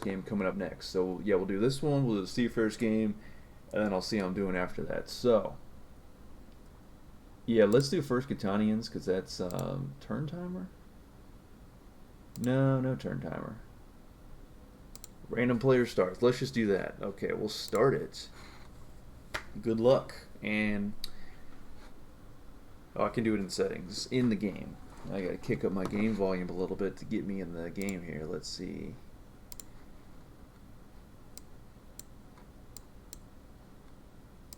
game coming up next. So yeah, we'll do this one. We'll do the Seafarers game, and then I'll see how I'm doing after that. So yeah, let's do first Catanians because that's turn timer. No, no turn timer. Random player starts. Let's just do that. Okay, we'll start it. Good luck. And oh, I can do it in settings in the game. I gotta kick up my game volume a little bit to get me in the game here. Let's see.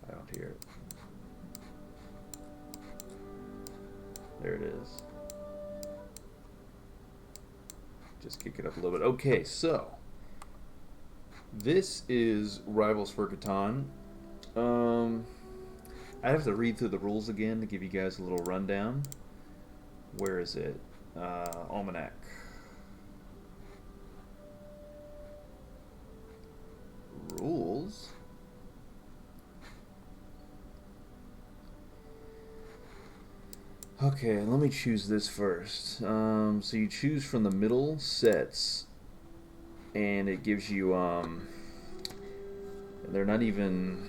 I don't hear it. There it is. Just kick it up a little bit. Okay, so this is Rivals for Catan. I have to read through the rules again to give you guys a little rundown. Where is it? Almanac. Rules? Okay, let me choose this first. So you choose from the middle sets, and it gives you, they're not even...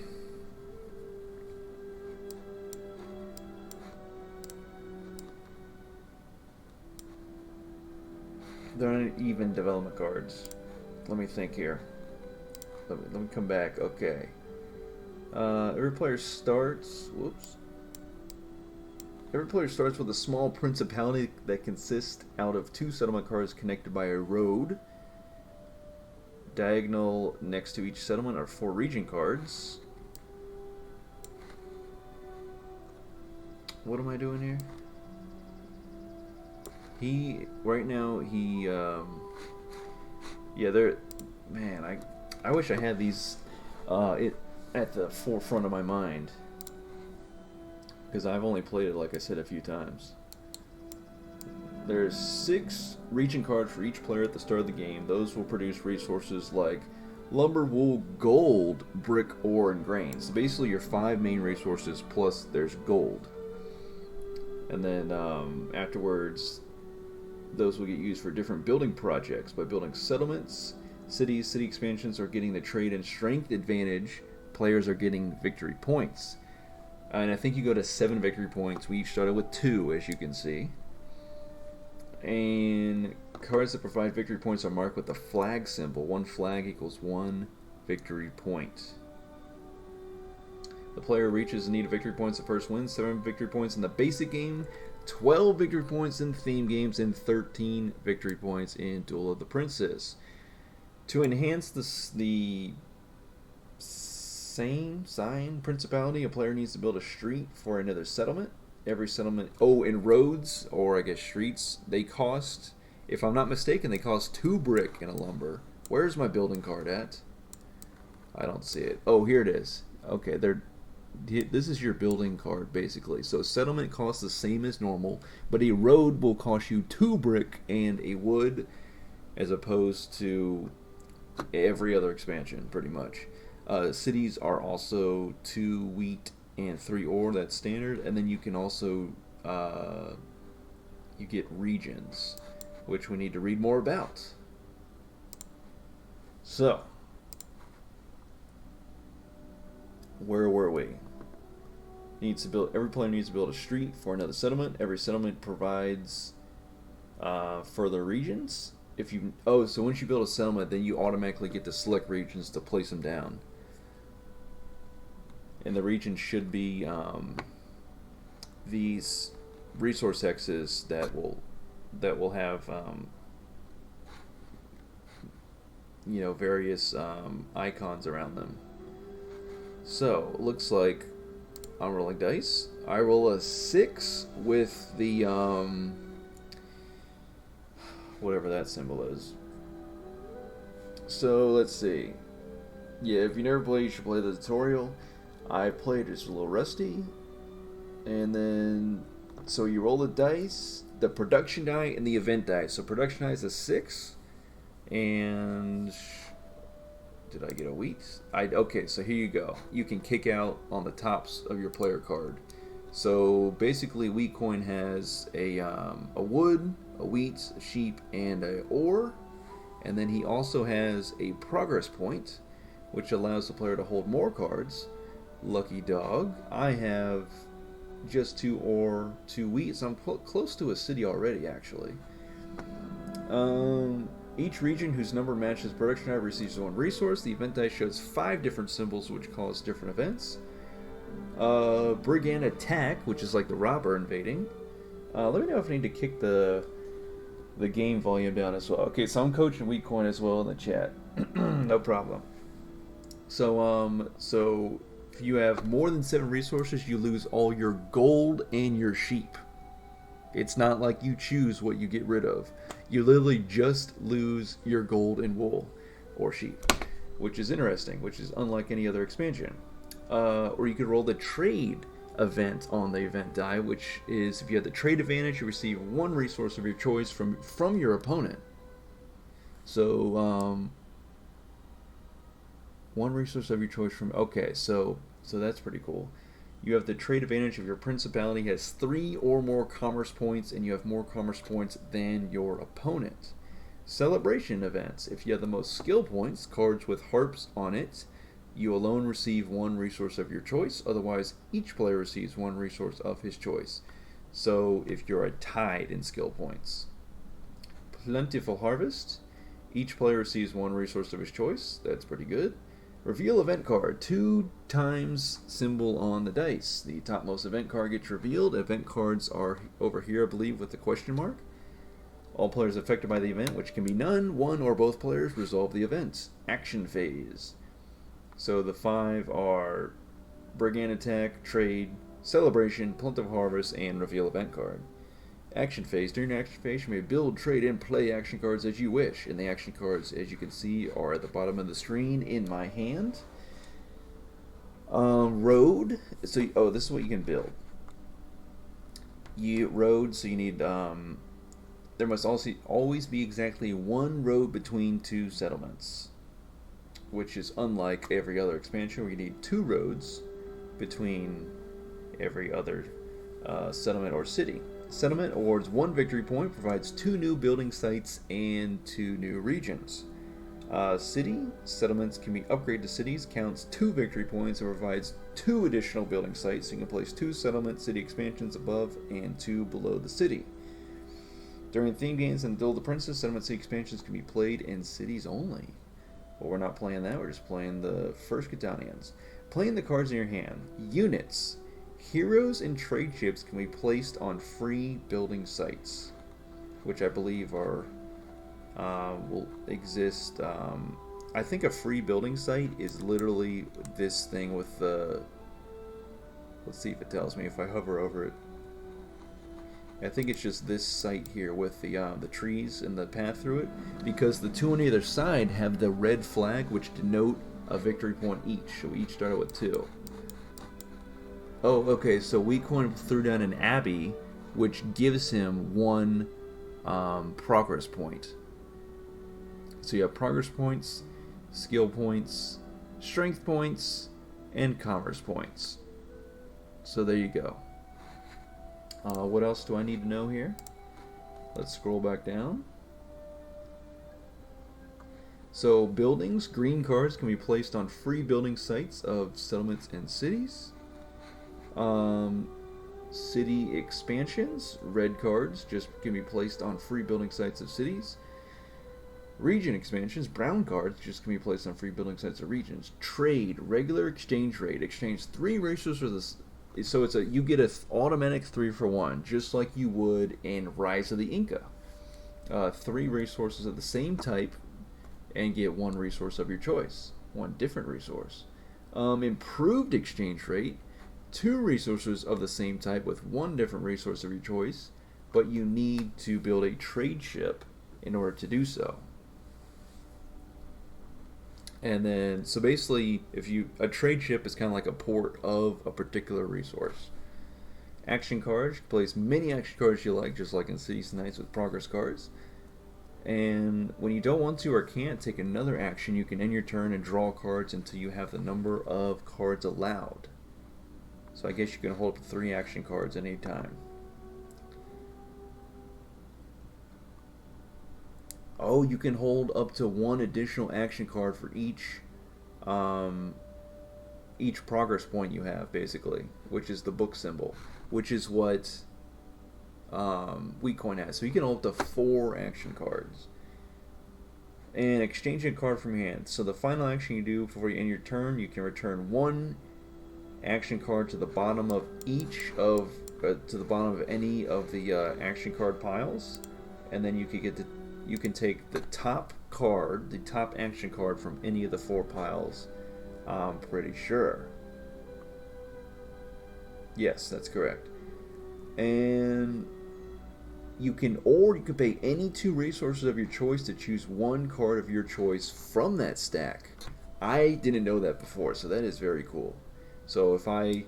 They're not even development cards. Let me think here. Let me come back. Okay. Every player starts... Whoops. Every player starts with a small principality that consists out of 2 settlement cards connected by a road. Diagonal next to each settlement are 4 region cards. What am I doing here? Right now, yeah, man, I wish I had these, at the forefront of my mind. Because I've only played it, like I said, a few times. There's 6 region cards for each player at the start of the game. Those will produce resources like lumber, wool, gold, brick, ore, and grains. So basically your 5 main resources plus there's gold. And then afterwards, those will get used for different building projects. By building settlements, cities, city expansions, or getting the trade and strength advantage, players are getting victory points. And I think you go to 7 victory points. We each started with 2, as you can see. And cards that provide victory points are marked with the flag symbol. 1 flag equals 1 victory point. The player reaches the need of victory points the first wins. 7 victory points in the basic game, 12 victory points in theme games, and 13 victory points in Duel of the Princes. To enhance the same sign principality, a player needs to build a street for another settlement. Every settlement, and roads, or I guess streets, they cost, if I'm not mistaken, they cost 2 brick and a lumber. Where's my building card at? I don't see it. Oh, here it is. Okay, this is your building card, basically. So settlement costs the same as normal, but a road will cost you 2 brick and a wood, as opposed to every other expansion, pretty much. Cities are also 2 wheat and 3 ore, that's standard, and then you can also you get regions, which we need to read more about. So, where were we? Every player needs to build a street for another settlement. Every settlement provides further regions. So once you build a settlement, then you automatically get to select regions to place them down. And the region should be these resource hexes that will have various icons around them. So looks like I'm rolling dice. I roll a 6 with the whatever that symbol is. So let's see. Yeah, if you never play, you should play the tutorial. I played just a little rusty. And then, so you roll the dice, the production die, and the event die. So production die is a 6. And did I get a wheat? Okay, so here you go. You can kick out on the tops of your player card. So basically, wheat coin has a wood, a wheat, a sheep, and a ore. And then he also has a progress point, which allows the player to hold more cards. Lucky dog. I have just 2 or 2 wheat, so I'm close to a city already, actually. Each region whose number matches production die receives 1 resource. The event dice shows 5 different symbols which cause different events. Brigand attack, which is like the robber invading. Let me know if I need to kick the game volume down as well. Okay, so I'm coaching Weak Coin as well in the chat. No problem. So if you have more than 7 resources, you lose all your gold and your sheep. It's not like you choose what you get rid of. You literally just lose your gold and wool or sheep, which is interesting, which is unlike any other expansion. Or you could roll the trade event on the event die, which is if you have the trade advantage, you receive 1 resource of your choice from your opponent. So 1 resource of your choice from. Okay, so that's pretty cool. You have the trade advantage if your principality has 3 or more commerce points, and you have more commerce points than your opponent. Celebration events. If you have the most skill points, cards with harps on it, you alone receive 1 resource of your choice. Otherwise, each player receives 1 resource of his choice. So if you're tied in skill points. Plentiful harvest. Each player receives 1 resource of his choice. That's pretty good. Reveal event card. 2 times symbol on the dice. The topmost event card gets revealed. Event cards are over here, I believe, with the question mark. All players affected by the event, which can be none, 1, or both players, resolve the event. Action phase. So the 5 are Brigand attack, trade, celebration, plentiful harvest, and reveal event card. Action phase. During the action phase, you may build, trade, and play action cards as you wish. And the action cards, as you can see, are at the bottom of the screen in my hand. Road. So, this is what you can build. Road. So you need. There must also always be exactly 1 road between 2 settlements, which is unlike every other expansion where you need 2 roads between every other settlement or city. Settlement awards 1 victory point, provides 2 new building sites and 2 new regions. City settlements can be upgraded to cities, counts 2 victory points, and provides 2 additional building sites. So you can place 2 settlement city expansions above and 2 below the city. During theme games and Duel of the Princes, settlement city expansions can be played in cities only. But we're not playing that, we're just playing the first Catanians. Playing the cards in your hand. Units. Heroes and trade ships can be placed on free building sites, which I believe are will exist. I think a free building site is literally this thing with the. Let's see if it tells me if I hover over it. I think it's just this site here with the trees and the path through it, because the 2 on either side have the red flag, which denote a victory point each. So we each started with 2. Oh, okay, so Weak Coin threw down an abbey, which gives him 1 progress point. So you have progress points, skill points, strength points, and commerce points. So there you go. What else do I need to know here? Let's scroll back down. So buildings, green cards can be placed on free building sites of settlements and cities. City expansions, red cards just can be placed on free building sites of cities. Region expansions, brown cards just can be placed on free building sites of regions. Trade, regular exchange rate, exchange 3 resources for this. So it's you get an automatic 3 for 1, just like you would in Rise of the Inca. 3 resources of the same type, and get 1 resource of your choice, 1 different resource. Improved exchange rate, 2 resources of the same type with 1 different resource of your choice, but you need to build a trade ship in order to do so. And then, so basically, a trade ship is kind of like a port of a particular resource. Action cards, you can place many action cards you like, just like in Cities Knights with progress cards. And when you don't want to or can't take another action, you can end your turn and draw cards until you have the number of cards allowed. So I guess you can hold up to 3 action cards at any time. Oh, you can hold up to one additional action card for um, each progress point you have, basically, which is the book symbol, which is what Weak Coin has. So you can hold up to 4 action cards. And exchange a card from your hand. So the final action you do before you end your turn, you can return 1 action card to the bottom of to the bottom of any of the action card piles, and then you can take the top card, the top action card from any of the 4 piles. I'm pretty sure. Yes, that's correct. And you can pay any 2 resources of your choice to choose 1 card of your choice from that stack. I didn't know that before, so that is very cool. So if I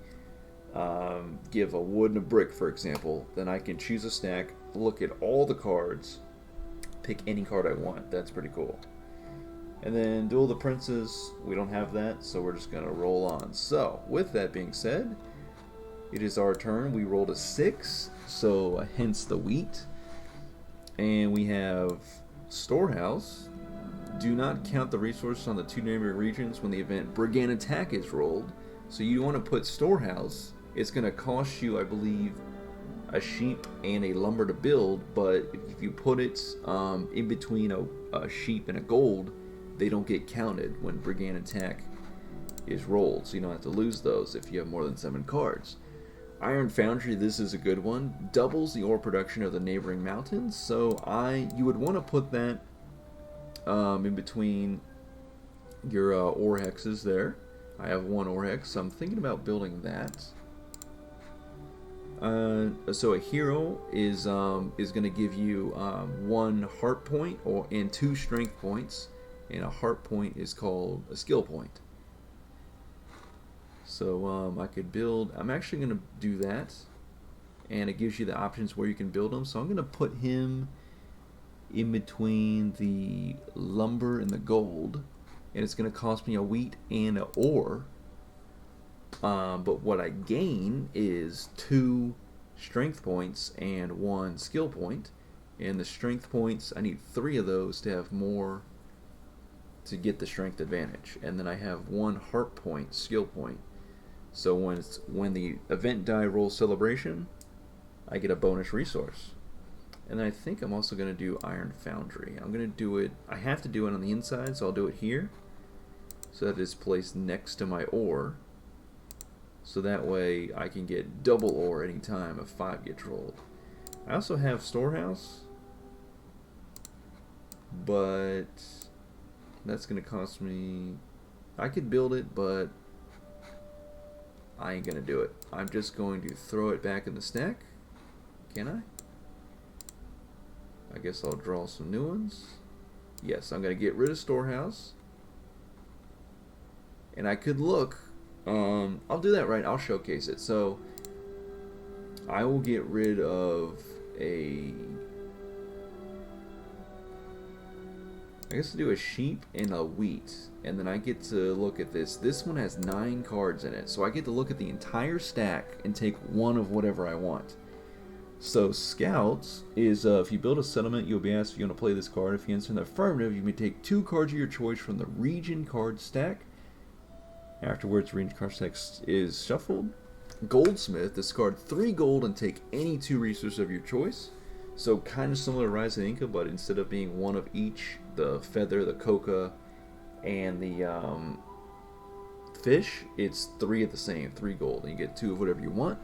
give a wood and a brick, for example, then I can choose a stack, look at all the cards, pick any card I want. That's pretty cool. And then Duel of the Princes, we don't have that, so we're just going to roll on. So, with that being said, it is our turn. We rolled a 6, so hence the wheat. And we have Storehouse. Do not count the resources on the 2 neighboring regions when the event Brigand Attack is rolled. So you want to put Storehouse. It's going to cost you, I believe, a sheep and a lumber to build, but if you put it in between a sheep and a gold, they don't get counted when Brigand Attack is rolled, so you don't have to lose those if you have more than 7 cards. Iron Foundry, this is a good one. Doubles the ore production of the neighboring mountains, so you would want to put that in between your ore hexes there. I have 1 ore hex, so I'm thinking about building that. So a hero is going to give you 1 heart point and 2 strength points, and a heart point is called a skill point. So I could build. I'm actually going to do that, and it gives you the options where you can build them. So I'm going to put him in between the lumber and the gold, and it's going to cost me a wheat and an ore. But what I gain is 2 strength points and 1 skill point. And the strength points, I need 3 of those to have more to get the strength advantage. And then I have 1 heart point, skill point. So when the event die rolls celebration, I get a bonus resource. And then I think I'm also going to do Iron Foundry. I'm going to do it, I have to do it on the inside, so I'll do it here. So that it's placed next to my ore. So that way I can get double ore anytime a 5 gets rolled. I also have Storehouse, but that's going to cost me... I could build it, but I ain't going to do it. I'm just going to throw it back in the stack. Can I? I guess I'll draw some new ones. Yes, I'm going to get rid of Storehouse. And I could look... I'll do that right. I'll showcase it. So I will get rid of I guess I'll do a sheep and a wheat, and then I get to look at this. This one has 9 cards in it, so I get to look at the entire stack and take one of whatever I want. So Scouts is if you build a settlement, you'll be asked if you want to play this card. If you answer in the affirmative, you may take 2 cards of your choice from the region card stack. Afterwards, range card stack is shuffled. Goldsmith, discard 3 gold and take any 2 resources of your choice. So kind of similar to Rise of the Inca, but instead of being 1 of each, the feather, the coca, and the fish, it's 3 of the same, 3 gold, and you get 2 of whatever you want.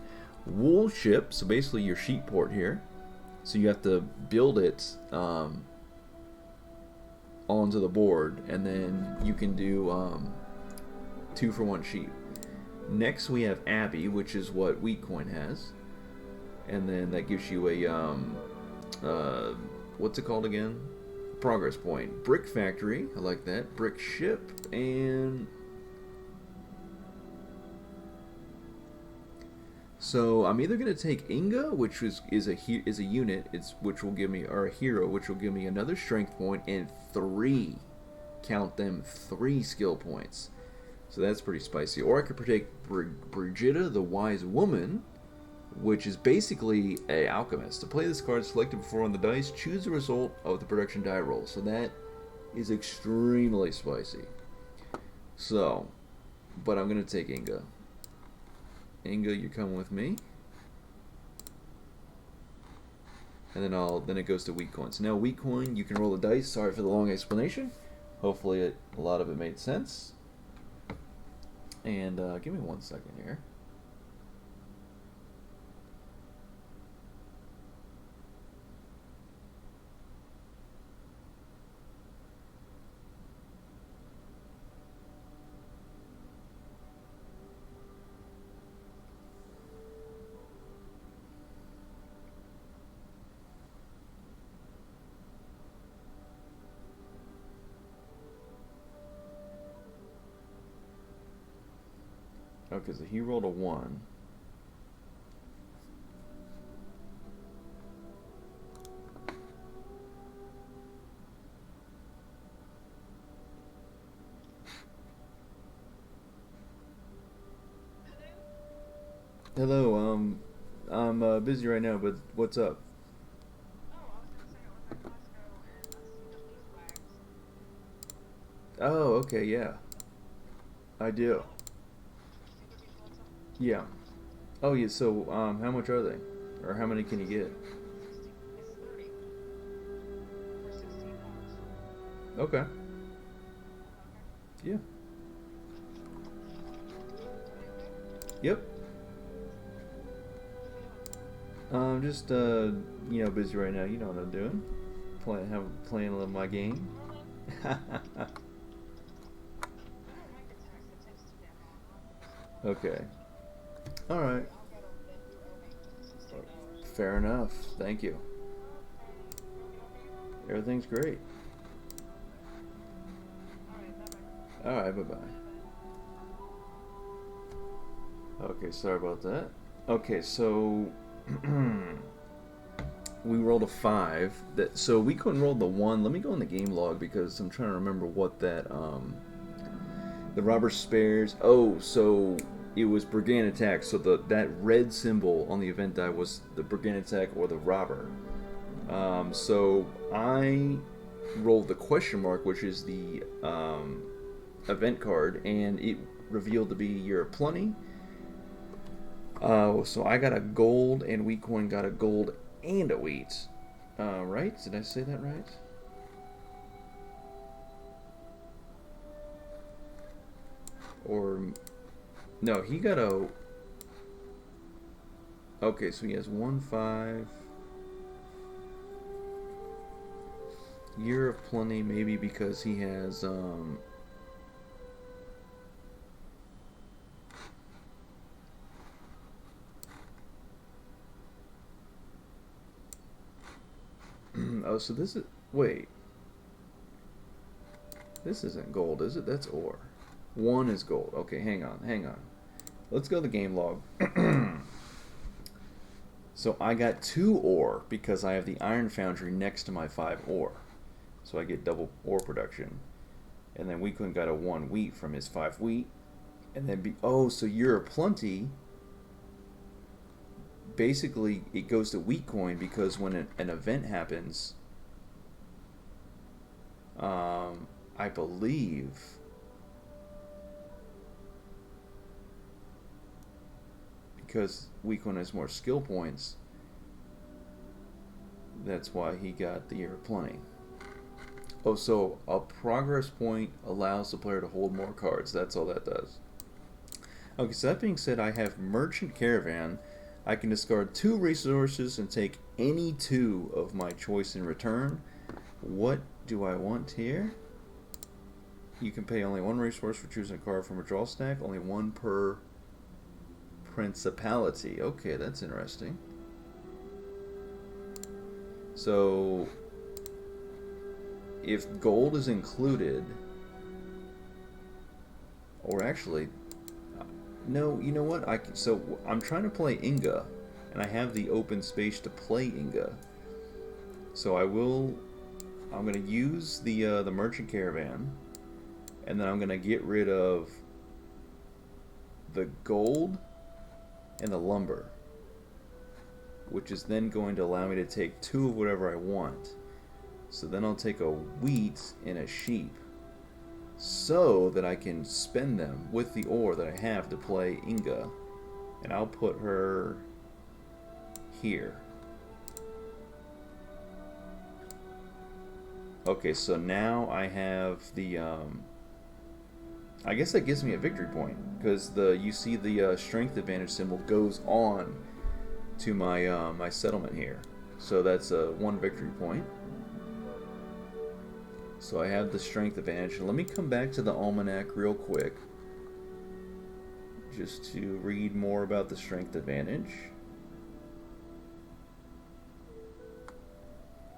Wool ship, so basically your sheep port here. So you have to build it onto the board, and then you can do 2 for 1 sheep. Next we have Abbey, which is what Wheat Coin has, and then that gives you a what's it called again? Progress point. Brick Factory, I like that. Brick Ship, and so I'm either going to take Inga, which is a unit, which will give me, or a hero, which will give me another strength point and 3, count them, 3 skill points. So that's pretty spicy. Or I could take Brigitta, the Wise Woman, which is basically a alchemist. To play this card, select it before on the dice, choose the result of the production die roll. So that is extremely spicy. So, but I'm gonna take Inga. Inga, you're coming with me. And then it goes to weak coin. So now weak coin, you can roll the dice. Sorry for the long explanation. Hopefully a lot of it made sense. And give me 1 second here. Okay, so he rolled a 1. Hello, I'm busy right now, but what's up? Oh, okay, yeah. I do. Yeah. Oh, yeah, so, how much are they? Or how many can you get? Okay. Yeah. Yep. I'm just, busy right now. You know what I'm doing. Playing a little of my game. Okay. Alright. Fair enough. Thank you. Everything's great. Alright, bye-bye. Okay, sorry about that. Okay, so we rolled a 5. So we couldn't roll the 1. Let me go in the game log because I'm trying to remember what that the robber spares. Oh, so it was brigand attack. So that red symbol on the event die was the brigand attack or the robber. So I rolled the question mark, which is the event card, and it revealed to be your plenty. So I got a gold, and Wheat Coin got a gold and a wheat. Right? Did I say that right? Or no, he got a. Okay, so he has 1-5. Year of Plenty, maybe because he has oh, so this is... Wait. This isn't gold, is it? That's ore. 1 is gold. Okay, hang on. Let's go to the game log. So I got 2 ore because I have the iron foundry next to my 5 ore. So I get double ore production. And then Weakland got a 1 wheat from his 5 wheat. And then so Year of Plenty, basically it goes to wheat coin because when an event happens, I believe because wheat coin has more skill points, that's why he got the Year of Plenty. Oh, so a progress point allows the player to hold more cards. That's all that does. Okay, so that being said, I have Merchant Caravan. I can discard 2 resources and take any 2 of my choice in return. What do I want here? You can pay only 1 resource for choosing a card from a draw stack. Only 1 per principality. Okay, that's interesting. So if gold is included, or actually, no, you know what? So I'm trying to play Inga, and I have the open space to play Inga. So I'm going to use the Merchant Caravan, and then I'm going to get rid of the gold and the lumber. which is then going to allow me to take 2 of whatever I want. So then I'll take a wheat and a sheep, so that I can spend them with the ore that I have to play Inga. And I'll put her here. Okay, so now I have the, I guess that gives me a victory point, because you see the strength advantage symbol goes on to my my settlement here. So that's 1 victory point. So I have the strength advantage. And let me come back to the almanac real quick, just to read more about the strength advantage.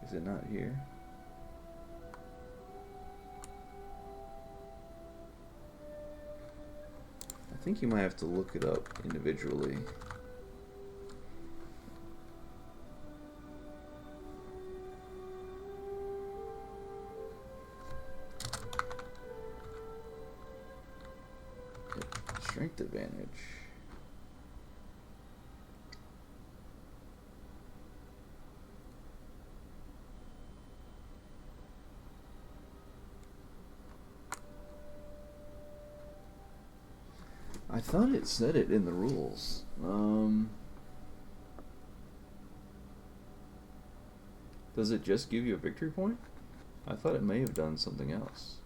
Is it not here? I think you might have to look it up individually. Strength advantage. I thought it said it in the rules. Does it just give you a victory point? I thought it may have done something else.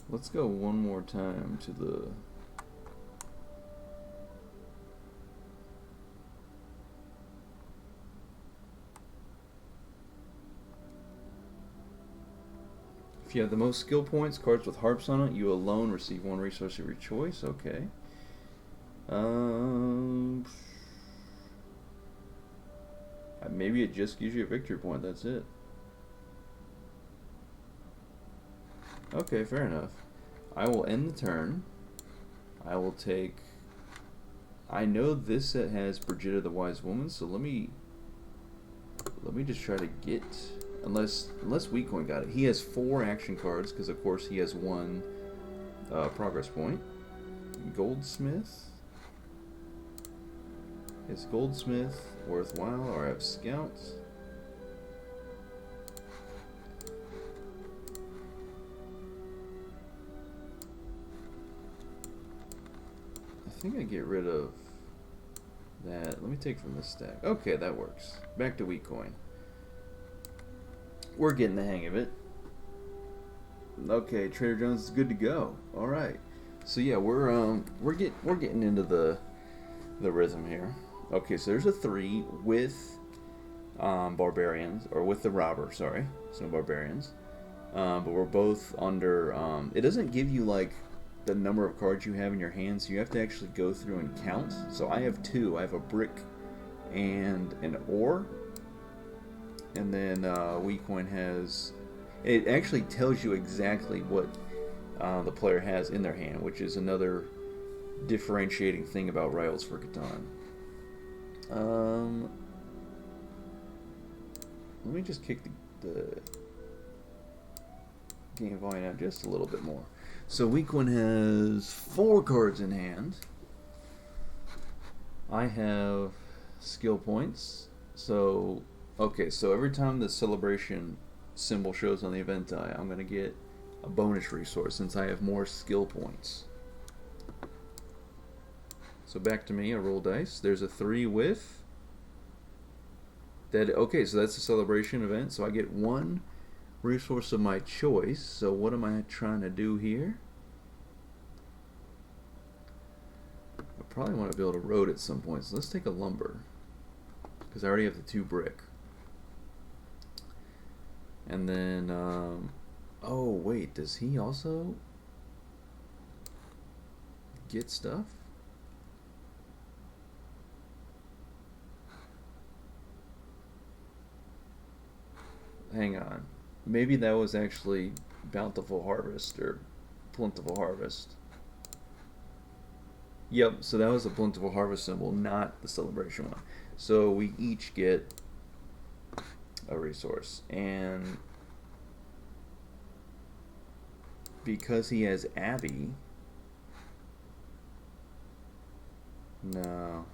Let's go one more time to the... If you have the most skill points, cards with harps on it, you alone receive 1 resource of your choice. Okay. Maybe it just gives you a victory point. That's it. Okay, fair enough. I will end the turn. I will take... I know this set has Brigitta the Wise Woman, so let me just try to get... Unless Weakcoin got it. He has 4 action cards, because of course he has 1 progress point. Goldsmith. Is Goldsmith worthwhile, or I have Scouts? I think I get rid of that. Let me take from this stack. Okay, that works. Back to Weakcoin. We're getting the hang of it. Okay, Trader Joe's is good to go. All right. So yeah, we're getting into the rhythm here. Okay, so there's a 3 with barbarians, or with the robber. Sorry, it's no barbarians. But we're both under. It doesn't give you like the number of cards you have in your hand, so you have to actually go through and count. So I have 2. I have a brick and an ore. And then Weakcoin has... It actually tells you exactly what the player has in their hand, which is another differentiating thing about Rails for Catan. Let me just kick the game volume out just a little bit more. So Weakcoin has 4 cards in hand. I have skill points. So... Okay, so every time the celebration symbol shows on the event die, I'm going to get a bonus resource since I have more skill points. So back to me, I roll dice. There's a 3 with... Okay, so that's a celebration event, so I get 1 resource of my choice. So what am I trying to do here? I probably want to build a road at some point, so let's take a lumber, because I already have the 2 brick. And then, oh wait, does he also get stuff? Hang on. Maybe that was actually Bountiful Harvest, or Plentiful Harvest. Yep, so that was a Plentiful Harvest symbol, not the celebration one. So we each get a resource. And because he has Abby, no.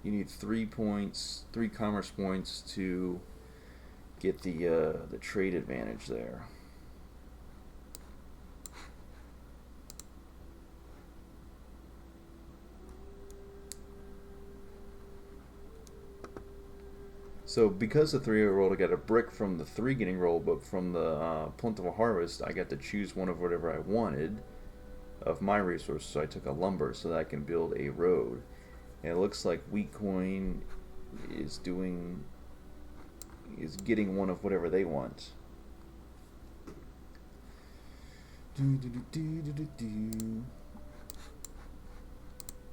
You need 3 points, 3 commerce points to get the trade advantage there. So because the 3 I rolled, I got a brick from the 3 getting rolled, but from the plentiful harvest, I got to choose one of whatever I wanted of my resources. So I took a lumber so that I can build a road. And it looks like wheat coin is getting one of whatever they want.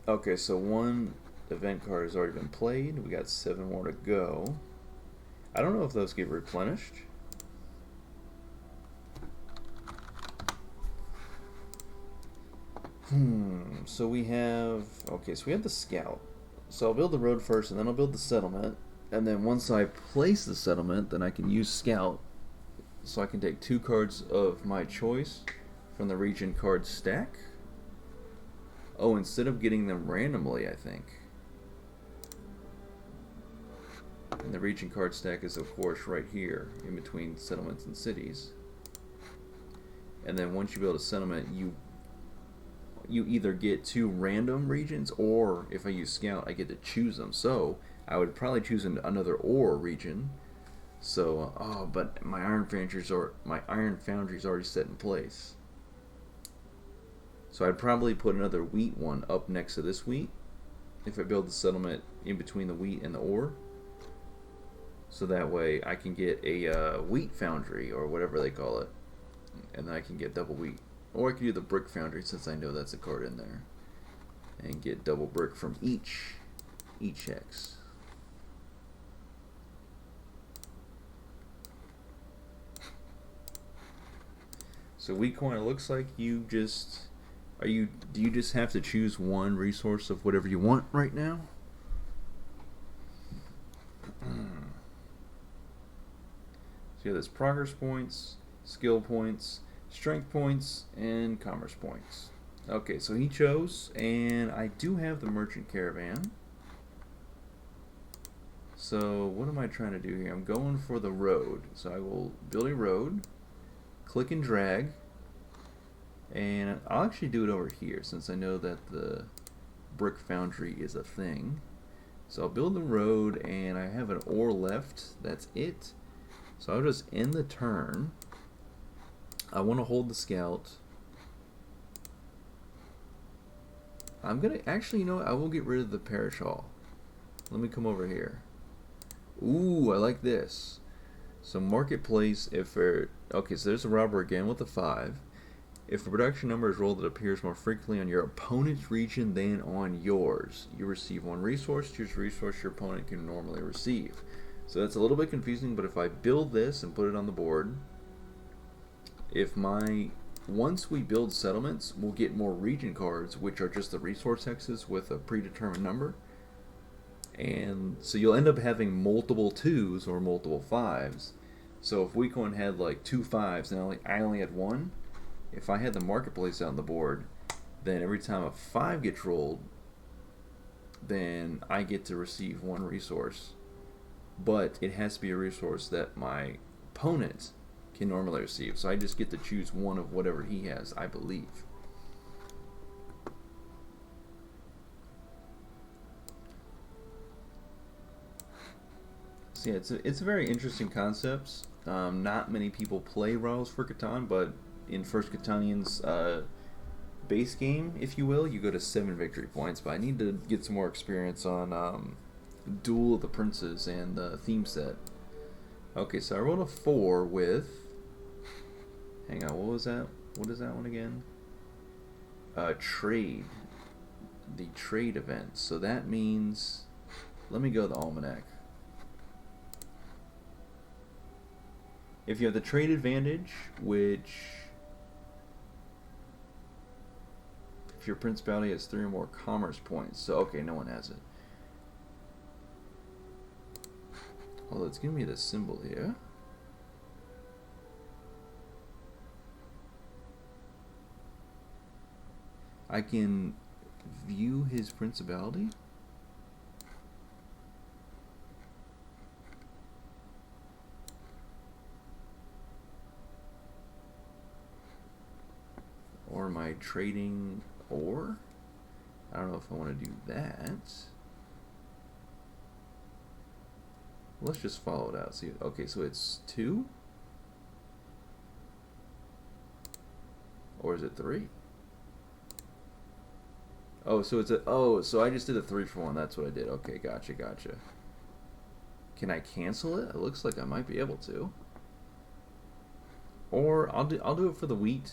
Okay, so one event card has already been played. We got 7 more to go. I don't know if those get replenished. So we have... Okay, so we have the scout. So I'll build the road first, and then I'll build the settlement. And then once I place the settlement, then I can use scout. So I can take 2 cards of my choice from the region card stack. Oh, instead of getting them randomly, I think. And the region card stack is, of course, right here, in between settlements and cities. And then once you build a settlement, you either get 2 random regions, or if I use scout, I get to choose them. So I would probably choose another ore region. So, but my iron foundry's already set in place. So I'd probably put another wheat one up next to this wheat if I build the settlement in between the wheat and the ore. So that way I can get a wheat foundry, or whatever they call it, and then I can get double wheat. Or I can do the brick foundry, since I know that's a card in there, and get double brick from each hex. So wheat coin, it looks like you just do you just have to choose one resource of whatever you want right now? So yeah, there's progress points, skill points, strength points, and commerce points. Okay, so he chose, and I do have the merchant caravan. So what am I trying to do here? I'm going for the road. So I will build a road, click and drag, and I'll actually do it over here since I know that the brick foundry is a thing. So I'll build the road, and I have an ore left. That's it. So I'll just end the turn. I want to hold the scout. I'm gonna actually, you know what? I will get rid of the parish hall. Let me come over here. Ooh, I like this. So marketplace, okay, so there's a robber again with a 5. If a production number is rolled that appears more frequently on your opponent's region than on yours, you receive 1 resource. Choose a resource your opponent can normally receive. So that's a little bit confusing, but if I build this and put it on the board, once we build settlements, we'll get more region cards, which are just the resource hexes with a predetermined number. And so you'll end up having multiple 2s or multiple 5s. So if week 1 had like 2 5s and I only had 1, if I had the marketplace out on the board, then every time a 5 gets rolled, then I get to receive 1 resource. But it has to be a resource that my opponent can normally receive. So I just get to choose one of whatever he has, I believe. So yeah, it's a very interesting concept. Not many people play Royals for Catan, but in First Catanians base game, if you will, you go to 7 victory points. But I need to get some more experience on Duel of the Princes and the theme set. Okay, so I rolled a 4 with... Hang on, what was that? What is that one again? Trade. The trade event. So that means... Let me go to the almanac. If you have the trade advantage, which... If your principality has 3 or more commerce points. So, okay, no one has it. Well, it's giving me the symbol here. I can view his principality. Or am I trading ore? I don't know if I want to do that. Let's just follow it out. See, okay, so it's 2? Or is it 3? Oh, so it's a, oh, so I just did a 3 for 1. That's what I did. Okay, gotcha, gotcha. Can I cancel it? It looks like I might be able to. Or I'll do it for the wheat.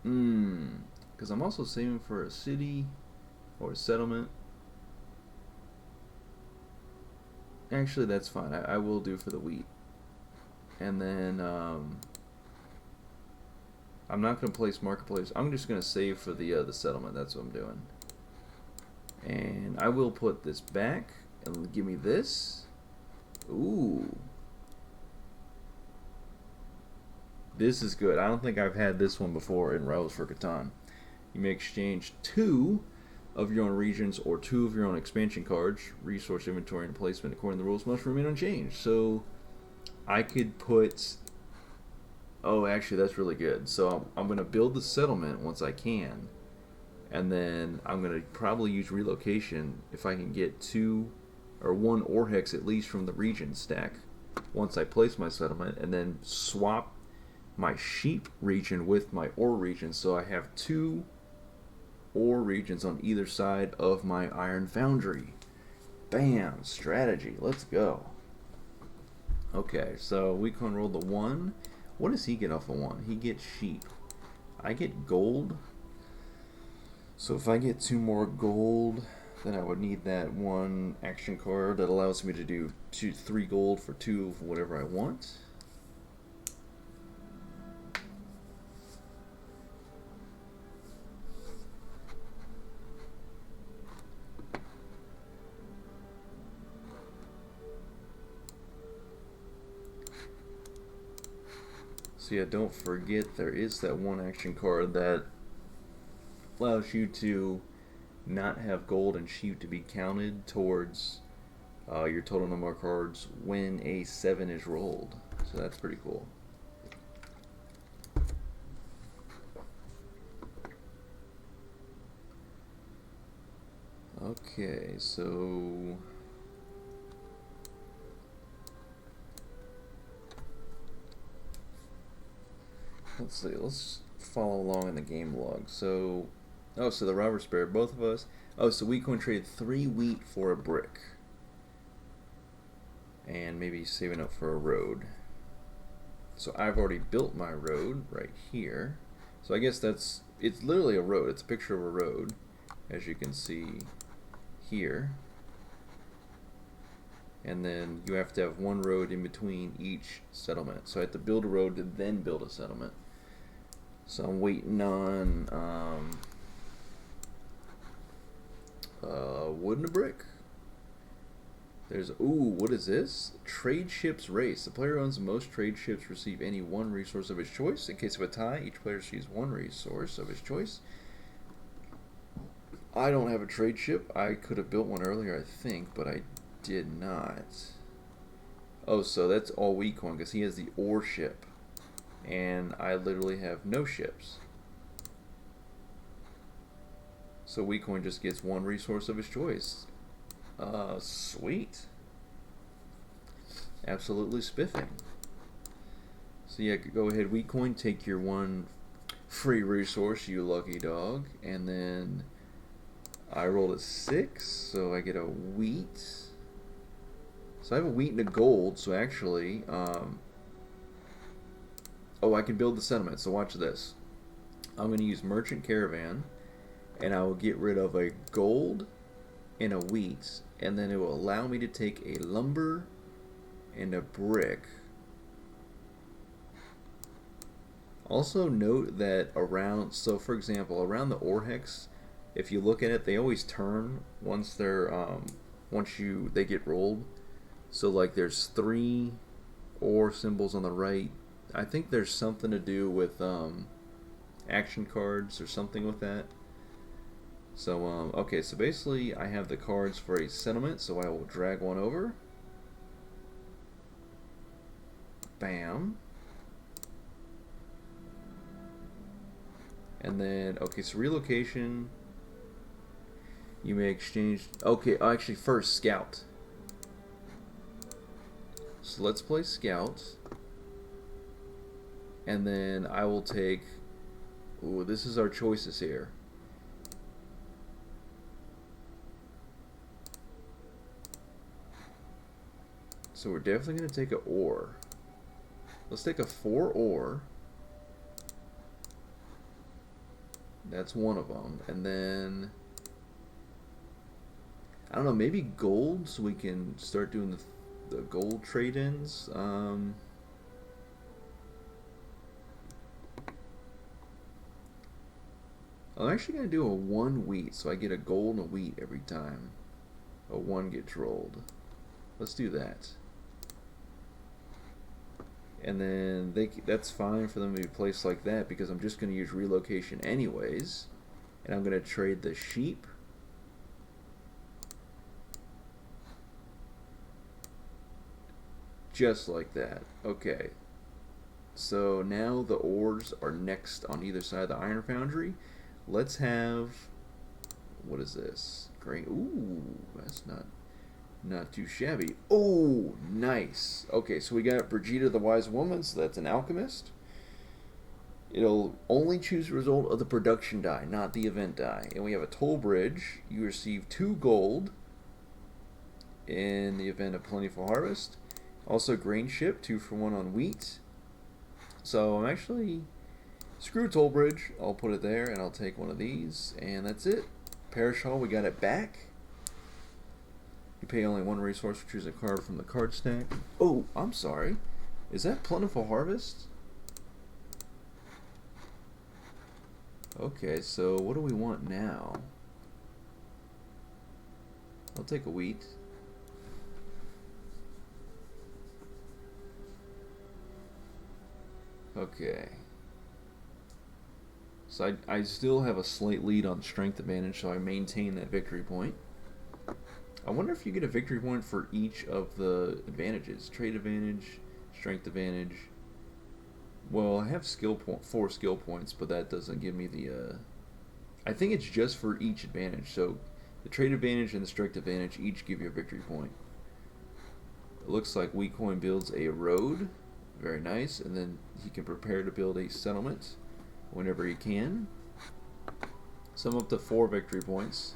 Because I'm also saving for a city or a settlement. Actually, that's fine. I will do for the wheat. And then I'm not going to place marketplace. I'm just going to save for the settlement. That's what I'm doing. And I will put this back and give me this. Ooh. This is good. I don't think I've had this one before in Rebels for Catan. You may exchange 2 of your own regions or 2 of your own expansion cards. Resource inventory and placement according to the rules must remain unchanged. So I could put... Oh, actually, that's really good. So I'm going to build the settlement once I can. And then I'm going to probably use relocation if I can get 2 or 1 ore hex at least from the region stack once I place my settlement, and then swap my sheep region with my ore region, so I have 2 ore regions on either side of my iron foundry. Bam! Strategy. Let's go. Okay, so we can roll the 1. What does he get off of 1? He gets sheep. I get gold. So if I get 2 more gold, then I would need that 1 action card that allows me to do 3 gold for 2 of whatever I want. So yeah, don't forget there is that 1 action card that allows you to not have gold and sheep to be counted towards your total number of cards when a 7 is rolled. So that's pretty cool. Okay, so... let's see, let's follow along in the game log. So, oh, so the robber spared both of us. Oh, so we can trade 3 wheat for a brick. And maybe saving up for a road. So I've already built my road right here. So I guess it's literally a road. It's a picture of a road, as you can see here. And then you have to have 1 road in between each settlement. So I have to build a road to then build a settlement. So I'm waiting on wood and a brick. There's, ooh, what is this? Trade ships race. The player who owns the most trade ships receive any 1 resource of his choice. In case of a tie, each player receives 1 resource of his choice. I don't have a trade ship. I could have built one earlier, I think, but I did not. Oh, so that's all weak one because he has the ore ship. And I literally have no ships. So WeCoin just gets 1 resource of his choice. Sweet. Absolutely spiffing. So yeah, go ahead WeCoin, take your 1 free resource, you lucky dog. And then I rolled a 6, so I get a wheat. So I have a wheat and a gold, so actually... oh, I can build the settlement, so watch this. I'm going to use Merchant Caravan, and I will get rid of a gold and a wheat, and then it will allow me to take a lumber and a brick. Also note that around, so for example, around the ore hex, if you look at it, they always turn once they're they get rolled. So like there's three ore symbols on the right. I think there's something to do with action cards or something with that. So okay, so basically I have the cards for a settlement, so I will drag one over. Bam. And then, okay, so relocation, you may exchange, okay, actually first, scout. So let's play scout. And then I will take, ooh, this is our choices here. So we're definitely going to take an ore. Let's take a 4 ore. That's one of them. And then, I don't know, maybe gold so we can start doing the gold trade-ins. I'm actually going to do a 1 wheat, so I get a gold and a wheat every time a 1 gets rolled. Let's do that. And then that's fine for them to be placed like that because I'm just going to use relocation anyways. And I'm going to trade the sheep. Just like that. Okay. So now the ores are next on either side of the iron foundry. Let's have, what is this? Grain. Ooh, that's not too shabby. Oh, nice. Okay, so we got Brigida the Wise Woman, so that's an alchemist. It'll only choose the result of the production die, not the event die. And we have a toll bridge. You receive 2 gold in the event of plentiful harvest. Also grain ship, 2 for 1 on wheat. So I'm actually, screw toll bridge. I'll put it there and I'll take one of these. And that's it. Parish Hall, we got it back. You pay only 1 resource for choosing a card from the card stack. Oh, I'm sorry. Is that Plentiful Harvest? Okay, so what do we want now? I'll take a wheat. Okay. So I still have a slight lead on strength advantage, so I maintain that victory point. I wonder if you get a victory point for each of the advantages. Trade advantage, strength advantage. Well, I have 4 skill points, but that doesn't give me the... I think it's just for each advantage. So the trade advantage and the strength advantage each give you a victory point. It looks like Wheat Coin builds a road. Very nice. And then he can prepare to build a settlement whenever he can. So I'm up to 4 victory points.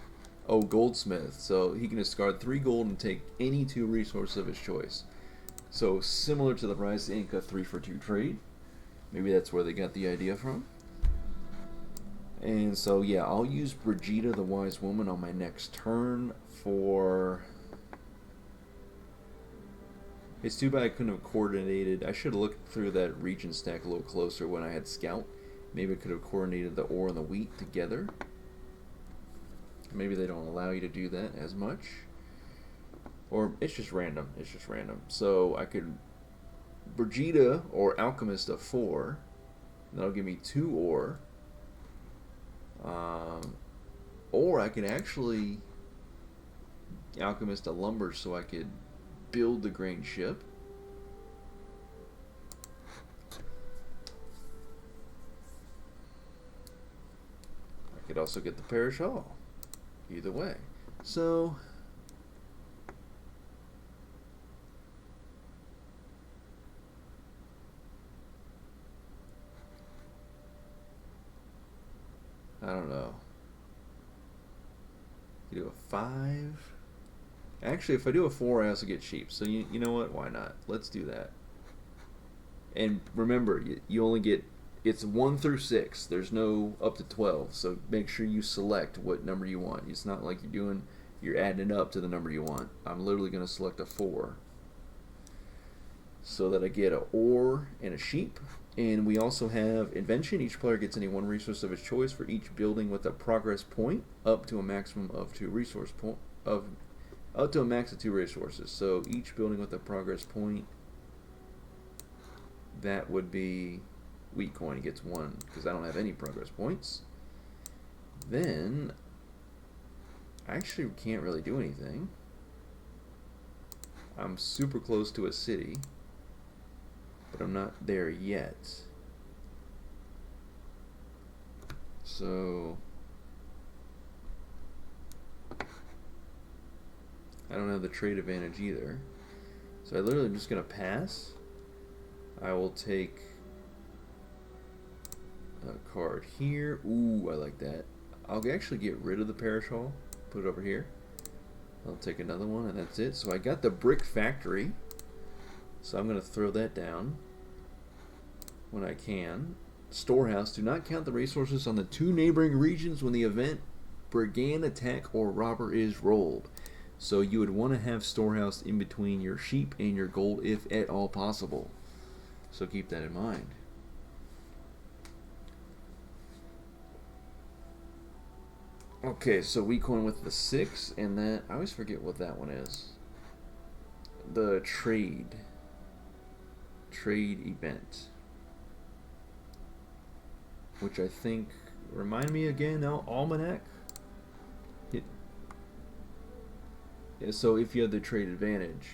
Oh, Goldsmith. So he can discard 3 gold and take any 2 resources of his choice. So similar to the Rise to Inca 3 for 2 trade. Maybe that's where they got the idea from. And so yeah, I'll use Brigida the Wise Woman on my next turn for... It's too bad I couldn't have coordinated. I should have looked through that region stack a little closer when I had Scout. Maybe I could have coordinated the ore and the wheat together. Maybe they don't allow you to do that as much. Or it's just random. It's just random. So I could Brigida or Alchemist of 4. That'll give me 2 ore. Or I could actually Alchemist a lumber so I could build the grain ship. I could also get the Parish Hall. Either way. So I don't know. You do a 5. Actually, if I do a 4, I also get sheep. So you know what? Why not? Let's do that. And remember, you only get, it's 1 through 6. There's no up to 12. So make sure you select what number you want. It's not like you're adding it up to the number you want. I'm literally going to select a 4. so that I get a ore and a sheep. And we also have invention. Each player gets any one resource of his choice for each building with a progress point, up to a maximum of up to a max of 2 resources. So each building with a progress point, that would be wheat coin gets 1 because I don't have any progress points. Then I actually can't really do anything. I'm super close to a city, but I'm not there yet. So I don't have the trade advantage either. So I literally am just going to pass. I will take a card here. Ooh, I like that. I'll actually get rid of the parish hall. Put it over here. I'll take another one, and that's it. So I got the brick factory. So I'm going to throw that down when I can. Storehouse. Do not count the resources on the 2 neighboring regions when the event brigand attack or robber is rolled. So you would want to have storehouse in between your sheep and your gold if at all possible. So keep that in mind. Okay, so we coin with the 6, and that I always forget what that one is. The trade event, which I think remind me again. Almanac. So if you have the trade advantage,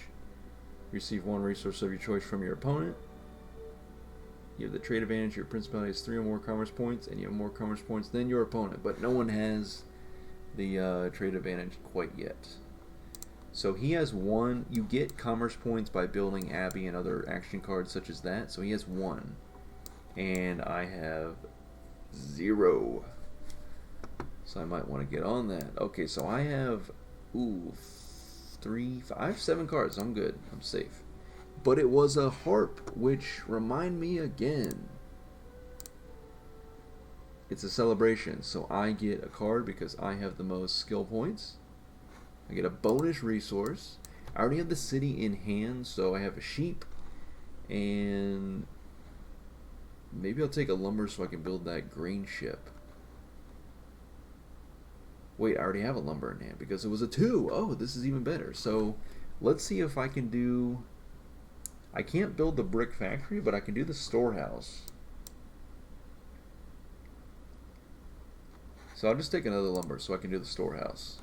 you receive 1 resource of your choice from your opponent. You have the trade advantage. Your principality has 3 or more commerce points, and you have more commerce points than your opponent, but no one has the trade advantage quite yet. So he has 1. You get commerce points by building Abbey and other action cards such as that. So he has 1, and I have 0. So I might want to get on that. Okay, so I have I have 7 cards. I'm good. I'm safe. But it was a harp, which remind me again. It's a celebration, so I get a card because I have the most skill points. I get a bonus resource. I already have the city in hand, so I have a sheep. And maybe I'll take a lumber so I can build that grain ship. Wait, I already have a lumber in hand because it was a 2. Oh, this is even better. So let's see if I can do... I can't build the brick factory, but I can do the storehouse. So I'll just take another lumber so I can do the storehouse.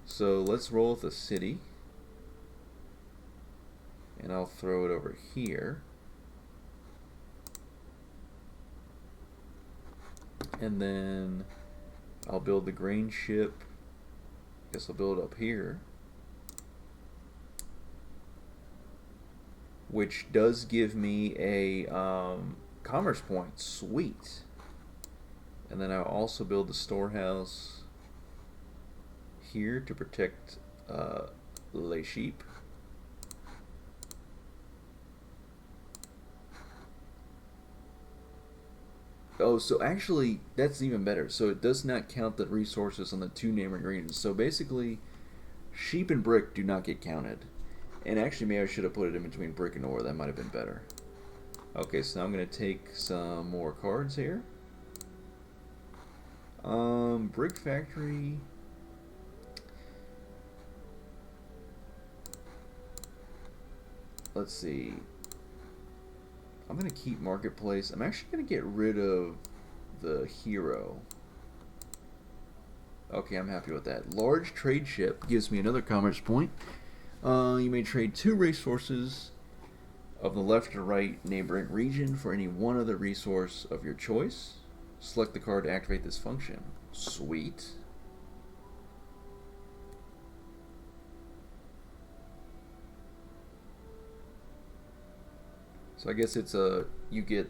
So let's roll with the city. And I'll throw it over here. And then I'll build the grain ship. Guess I'll build it up here. Which does give me a commerce point. Sweet. And then I'll also build the storehouse here to protect les sheep. Oh, so actually, that's even better. So it does not count the resources on the 2 neighboring regions. So basically, sheep and brick do not get counted. And actually, maybe I should have put it in between brick and ore. That might have been better. Okay, so now I'm going to take some more cards here. Brick factory. Let's see. I'm going to keep marketplace. I'm actually going to get rid of the hero. Okay, I'm happy with that. Large trade ship gives me another commerce point. You may trade 2 resources of the left or right neighboring region for any one other resource of your choice. Select the card to activate this function. Sweet. So I guess it's you get,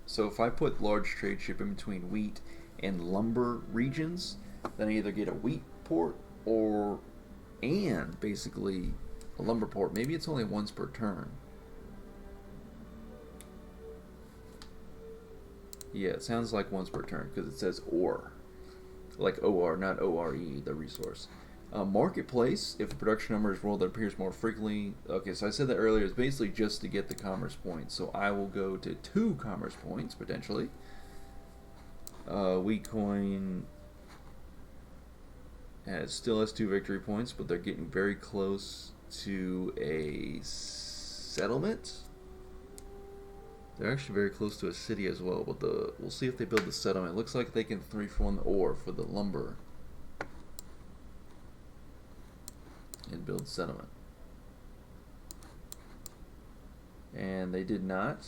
so if I put large trade ship in between wheat and lumber regions, then I either get a wheat port and basically a lumber port. Maybe it's only once per turn. Yeah, it sounds like once per turn because it says ore. Like OR, not ORE, the resource. Marketplace, if the production number is rolled that appears more frequently. Okay, so I said that earlier. It's basically just to get the commerce points. So I will go to 2 commerce points, potentially. Weak coin still has 2 victory points, but they're getting very close to a settlement. They're actually very close to a city as well, but we'll see if they build the settlement. It looks like they can 3-for-1 the ore for the lumber and build settlement. And they did not,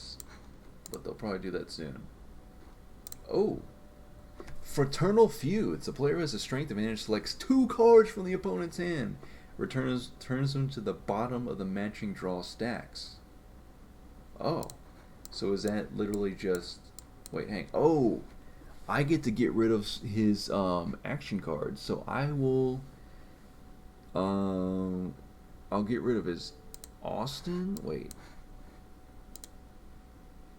but they'll probably do that soon. Oh, Fraternal Feuds. The player who has a strength advantage selects 2 cards from the opponent's hand, turns them to the bottom of the matching draw stacks. Oh, so is that literally just... Wait, hang. Oh, I get to get rid of his action cards, so I will... I'll get rid of his Austin. Wait.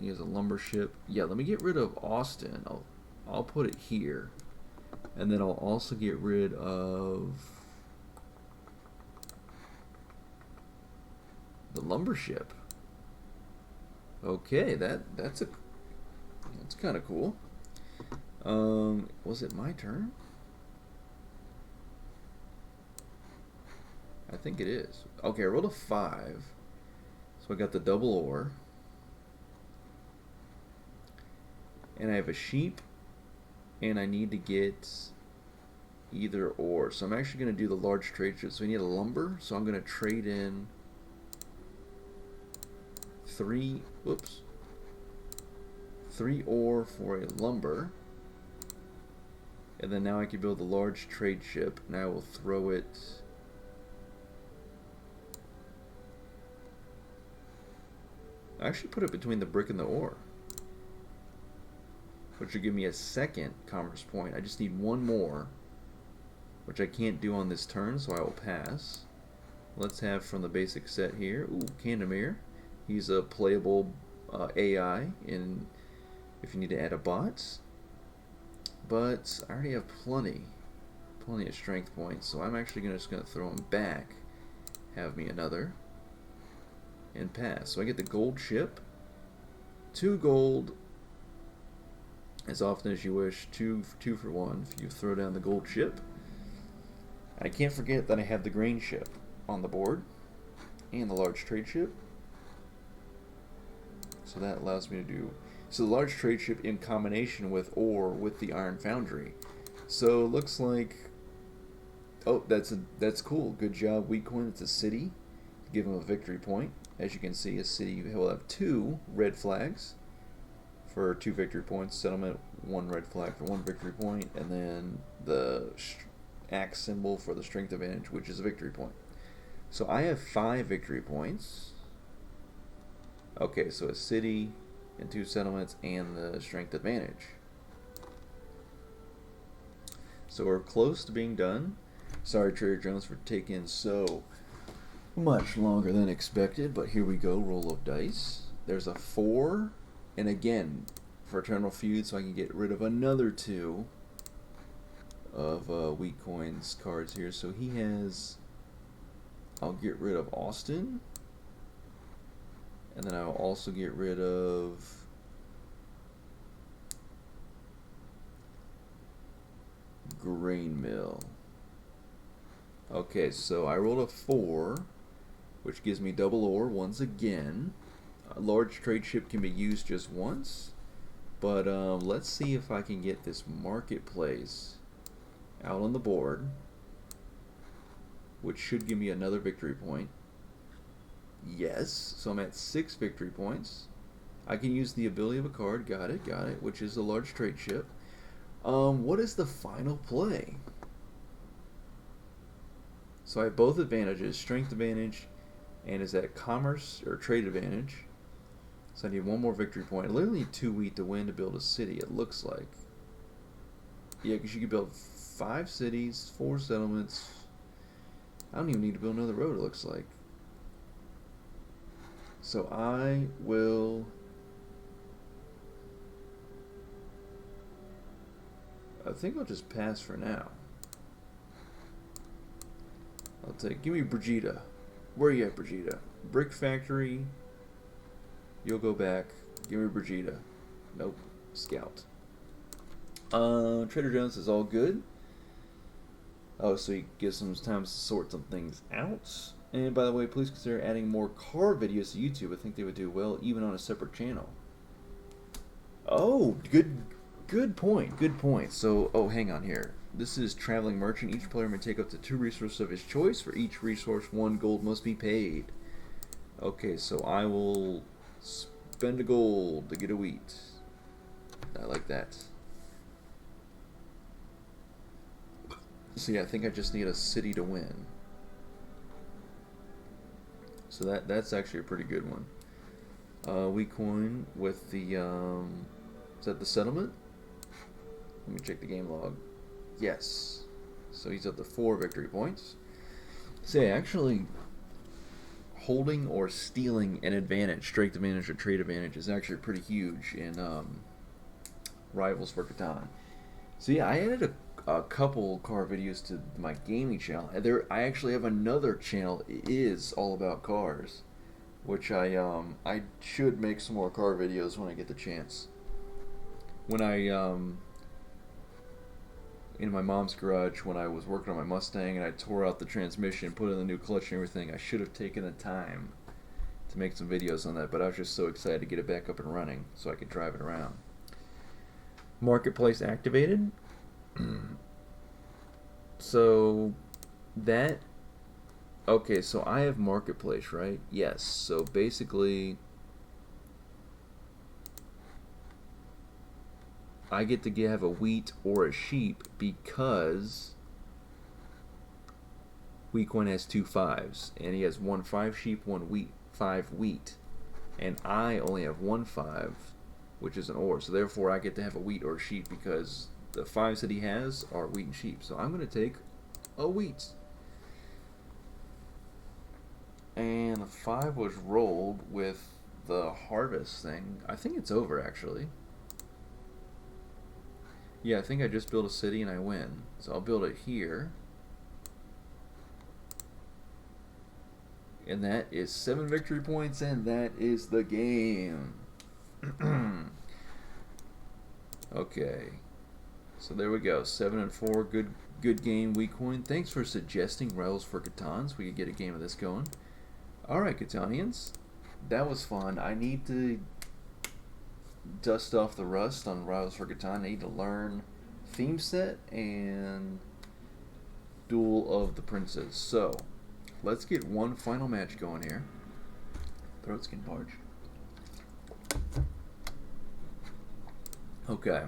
He has a lumber ship. Yeah, let me get rid of Austin. I'll put it here. And then I'll also get rid of the lumber ship. Okay, that's kind of cool. Was it my turn? I think it is. Okay, I rolled a 5. So I got the double ore. And I have a sheep. And I need to get either or. So I'm actually going to do the large trade ship. So we need a lumber. So I'm going to trade in 3 ore for a lumber. And then now I can build the large trade ship. And I will throw it... I actually put it between the brick and the ore, which will give me a second commerce point. I just need 1 more, which I can't do on this turn, so I will pass. Let's have from the basic set here. Ooh, Candemir. He's a playable AI if you need to add a bot. But I already have plenty of strength points, so I'm actually just going to throw him back, have me another, and pass. So I get the gold ship, 2 gold, as often as you wish, 2 for 1 if you throw down the gold ship. I can't forget that I have the grain ship on the board and the large trade ship. So that allows me to do... So the large trade ship in combination with ore with the iron foundry. So it looks like... Oh, that's cool. Good job, weak coin. It's a city. Give him a victory point. As you can see, a city will have 2 red flags for 2 victory points. Settlement, 1 red flag for 1 victory point, and then the axe symbol for the strength advantage, which is a victory point. So I have 5 victory points. Okay, so a city and 2 settlements and the strength advantage. So we're close to being done. Sorry, Trader Jones, for taking so much longer than expected, but here we go. Roll of dice. There's a 4, and again, Fraternal Feud, so I can get rid of another 2 of weak coins cards here. So he has... I'll get rid of Austin, and then I'll also get rid of Grain Mill. Okay, so I rolled a 4, which gives me double ore once again. A large trade ship can be used just once, but let's see if I can get this marketplace out on the board, which should give me another victory point. Yes, so I'm at 6 victory points. I can use the ability of a card, got it, which is a large trade ship. What is the final play? So I have both advantages, strength advantage, and is that commerce or trade advantage. So I need 1 more victory point. I literally need 2 wheat to win to build a city, it looks like. Yeah, because you can build 5 cities, 4 settlements. I don't even need to build another road, it looks like. So I will... I think I'll just pass for now. I'll take. Give me Brigida. Where you at, Brigida? Brick Factory. You'll go back. Give me Brigida. Nope. Scout. Trader Joe's is all good. Oh, so he gives some time to sort some things out. And by the way, please consider adding more car videos to YouTube. I think they would do well, even on a separate channel. Oh, good point. Good point. So, oh, hang on here. This is Traveling Merchant. Each player may take up to 2 resources of his choice. For each resource, 1 gold must be paid. Okay, so I will spend a gold to get a wheat. I like that. So yeah, I think I just need a city to win. So that's actually a pretty good one. We coin with the is that the settlement? Let me check the game log. Yes. So he's up to 4 victory points. So yeah, actually holding or stealing an advantage, strength advantage or trade advantage, is actually pretty huge in Rivals for Catan. So yeah, I added a couple car videos to my gaming channel. I actually have another channel. It is all about cars, which I should make some more car videos when I get the chance. When I in my mom's garage when I was working on my Mustang and I tore out the transmission, put in the new clutch and everything, I should have taken the time to make some videos on that, but I was just so excited to get it back up and running so I could drive it around. Marketplace activated. So that okay, so I have marketplace, right? Yes. So basically I get to have a wheat or a sheep because week 1 has 2 5s and he has 1 5 sheep, 1 wheat, 5 wheat, and I only have 1 5, which is an ore. So therefore I get to have a wheat or a sheep because the 5s that he has are wheat and sheep. So I'm going to take a wheat. And the 5 was rolled with the harvest thing. I think it's over, actually. Yeah, I think I just built a city and I win. So I'll build it here. And that is 7 victory points, and that is the game. Okay. So there we go, 7 and 4, good game, weak coin. Thanks for suggesting Rivals for Catan so we could get a game of this going. Alright, Catanians, that was fun. I need to dust off the rust on Rivals for Catan. I need to learn theme set and Duel of the Princes. So, let's get one final match going here. Throat's getting parched. Okay.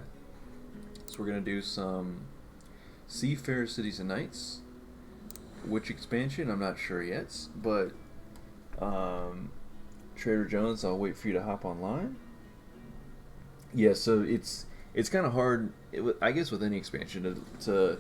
So we're going to do some Seafarer Cities and Knights. Which expansion? I'm not sure yet. But Trader Joe's, I'll wait for you to hop online. Yeah, so it's kind of hard, I guess, with any expansion to